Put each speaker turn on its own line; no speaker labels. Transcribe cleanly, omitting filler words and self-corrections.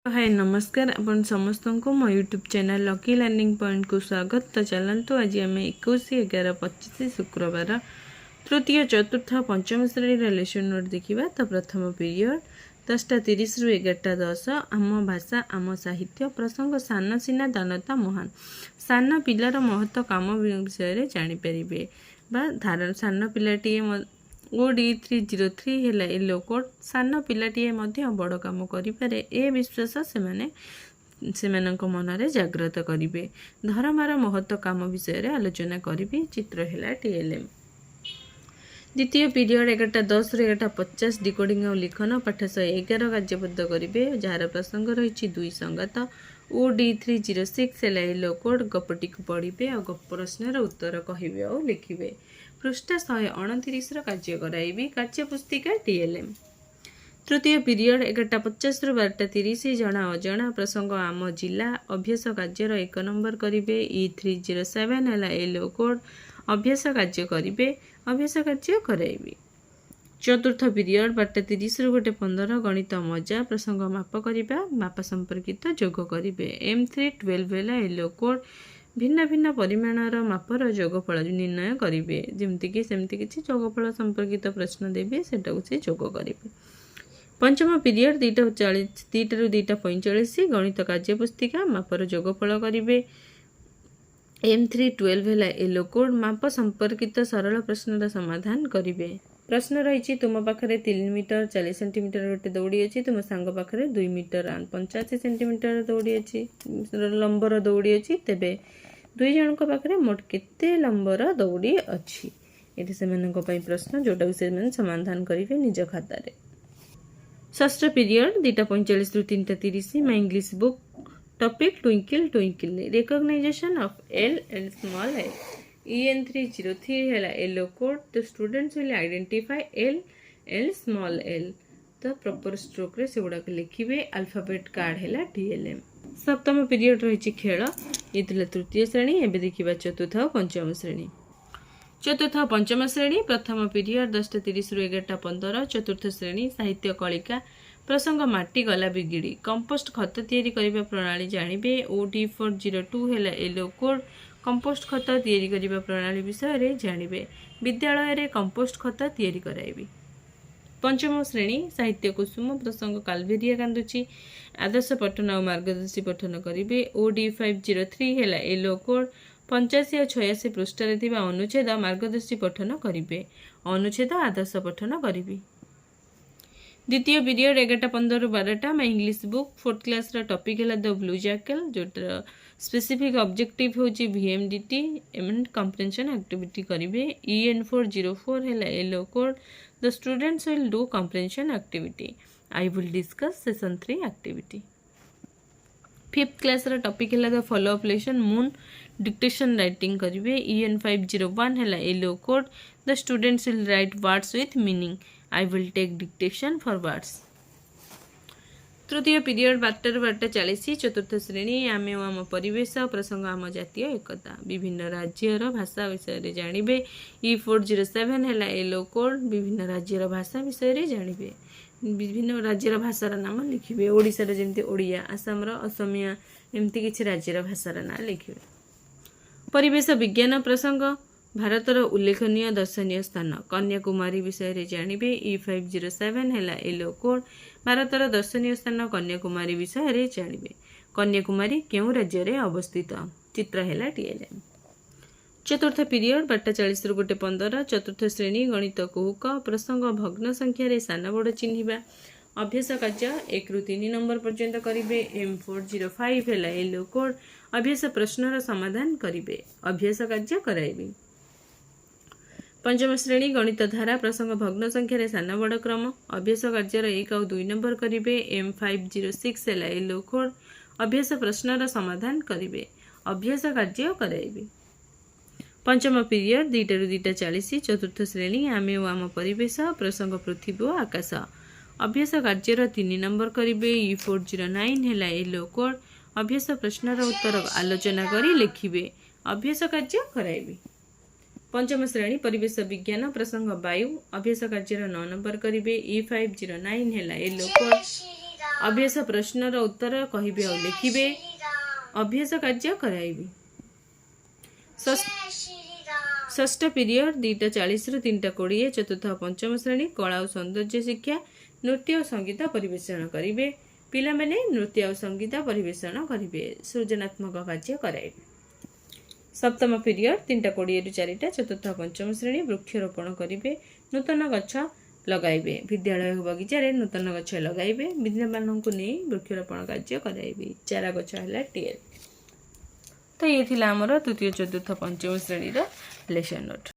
हाय नमस्कार आपण समस्त को मो YouTube channel lucky learning point को स्वागत। तो चलतु आज आम 21/11/25 शुक्रवार तृतीय चतुर्थ पंचम श्रेणी लेसन नोट देखा। तो प्रथम पीरियड 10:30 रु 11:10 आम भाषा आम साहित्य प्रसंग सान सीना दानता महान। सान पिलार महत्व काम विषय जानीपर धारण सान पिलाटी OD303 है येलो कोड सान पिलाटीए बड़ काम करें ए विश्वास से मनरे जाग्रत करेंगे। धर्मार महत्व काम विषय आलोचना करी। चित्र है TLM। द्वितीय पीरियड 11:10 रु 11:50 डिकोडिंग और लिखन पाठ 111 कार्यबद्ध करेंगे जार प्रसंग रही दुई संगात। OD306 है येलो कोड गपटी को पढ़े और गप प्रश्नर उत्तर कहे और लिखे। पृष्ठा 129 कार्य कराइबी कार्य पुस्तिका TLM। तृतीय पीरियड 11:50 रु 12:30 जना अजना प्रसंग आम जिला अभ्यास कार्यर 1 नंबर करेंगे। E307 है येलो कोड अभ्यास कार्य करेंगे अभ्यास कार्य कराइबी। चतुर्थ पीरियड 12:30 रु 1:15 गणित मजा प्रसंग माप करवा माप संपर्कित जोग करेंगे। M312 है येलो कोड भिन्न भिन्न परिमाणर मापर जोगफल निर्णय करेंगे। जमीक सेमती किसी जोगफल संपर्कित प्रश्न देवी से जोग करेंगे। पंचम पीरियड 2:40 रु 2:45 गणित कार्य पुस्तिका मापर जोगफल करेंगे। M312 है येलो कोड माप संपर्कित सरल प्रश्नर समाधान करेंगे। प्रश्न रही तुम पाखे 3 मीटर 40 सेंटीमीटर गोटे दौड़ी अच्छी तुम सांग पाखे 2 मीटर 85 सेंटीमीटर दौड़ी अच्छी लंबर दौड़ी अच्छी तेबे दुई जन पाखे मोट केते लंबर दौड़ी अच्छी ये से प्रश्न जोटा से समाधान करेंगे निज खातार। षष्ठ पीरियड 2:45 रु 3:30 my English book topic twinkle twinkle recognization of L and small L. EN303 है yellow code the students will identify L and small L. तो प्रॉपर स्ट्रोक रे से गुड़ाक लिखिबे। अल्फाबेट कार्ड है TLM। सप्तम पीरियड रही खेल ये तृतीय श्रेणी। एवं देखा चतुर्थ और पंचम श्रेणी। चतुर्थ और पंचम श्रेणी प्रथम पीरियड 10:30 रु 11:15 चतुर्थ श्रेणी साहित्य कलिका प्रसंग माटी गला बिगिड़ी कंपोस्ट खत तैयारी करने प्रणाली जानिबे। OD402 है येलो कोड कंपोस्ट खत तैयारी करने प्रणाली विषय जानिबे। विद्यालय रे कंपोस्ट खत तैयारी कराइबी। पंचम श्रेणी साहित्य कुसुम प्रसंग कालभेरिया कांदुची आदर्श पठन और मार्गदर्शी पठन करेंगे। OD503 है येलो कोड 85 और 86 पृष्ठार अनुच्छेद मार्गदर्शी पठन करेंगे अनुच्छेद आदर्श पठन करेंगे। द्वितीय पीरियड 11:15 रु 12 मैं English book 4th class topic है द ब्लू जैकल जोटर स्पेसिफिक ऑब्जेक्टिव हूँ VMDT एंड कम्प्रेhension एक्टिविटी करेंगे। EN404 है yellow code the students will do comprehension activity I will discuss session 3 activity. 5th class topic है the follow up lesson moon dictation writing करेंगे। EN501 है yellow code the students will write words with meaning I will take dictation for words. तृतीय period 12 रु 12:40 चतुर्थ श्रेणी आम आम परिवेश प्रसंग आम जातीय एकता विभिन्न राज्यर भाषा विषय जानिबे। E407 है येलो कोड विभिन्न राज्यर भाषा विषय जानिबे। विभिन्न राज्यर भाषार नाम लिखिबे। ओडिशार जेमती ओडिया आसामर असमिया एमती किछि राज्यर भाषार नाम लिखिबे। परिवेश विज्ञान प्रसंग भारतर उल्लेखनीय दर्शनीय स्थान कन्याकुमारी विषय जानिबे। E507 है येलो कोड भारतर दर्शनीय स्थान कन्याकुमारी विषय जानिबे। कन्याकुमारी केउ राज्य रे अवस्थित चित्र है TLM। चतुर्थ पीरियड 12:40 रु 1:15 चतुर्थ श्रेणी गणित कुहुक प्रसंग भग्न संख्यार सान बड़ चिन्हिबा अभ्यास कार्य 1 रु 3 नंबर पर्यंत करेंगे। M405 है येलो कोड अभ्यास प्रश्नर समाधान करेंगे अभ्यास कार्य कराइबे। पंचम श्रेणी गणित धारा प्रसंग भग्न संख्यार सान बड़ क्रम अभ्यास कार्यर 1 और 2 नंबर करेंगे। M506 है येलो कोड अभ्यास प्रश्नर समाधान करेंगे अभ्यास कार्य कराइबे। पंचम पीरियड 2 रु 2:40 चतुर्थ श्रेणी आम आम परिवेश प्रसंग पृथ्वी और आकाश अभ्यास कार्यर 3 नंबर करेंगे। E409 है येलो कोड अभ्यास प्रश्नर उत्तर आलोचना करी लिखिबे अभ्यास कार्य कराइबे। पंचम श्रेणी परिवेश विज्ञान प्रसंग वायु अभ्यास कार्यर 9 नंबर करेंगे। E509 है येलो कोड अभ्यास प्रश्नर उत्तर कहिबे और लिखिबे अभ्यास कार्य कराइबे षष्ठ पीरियड 2:40 रु 3:20 चतुर्थ पंचम श्रेणी कला और सौंदर्य शिक्षा नृत्य और संगीत परिवेषण करिवे पिला माने नृत्य और संगीत परिवेषण करिवे सृजनात्मक कार्य कराइबे सप्तम पीरियड 3:20 रु 4टा चतुर्थ पंचम श्रेणी वृक्षरोपण करिवे नूतन गछ लगाइबे विद्यालय बगीचारे नूतन गछ लगाइबे विद्यार्थीମାନଙ୍କୁ ନେଇ वृक्षरोपण कार्य कराइबे चारा गछ हला टीएल। तो ये थिला हमर तृतीय चतुर्थ पंचम श्रेणी रो लेसन नोट।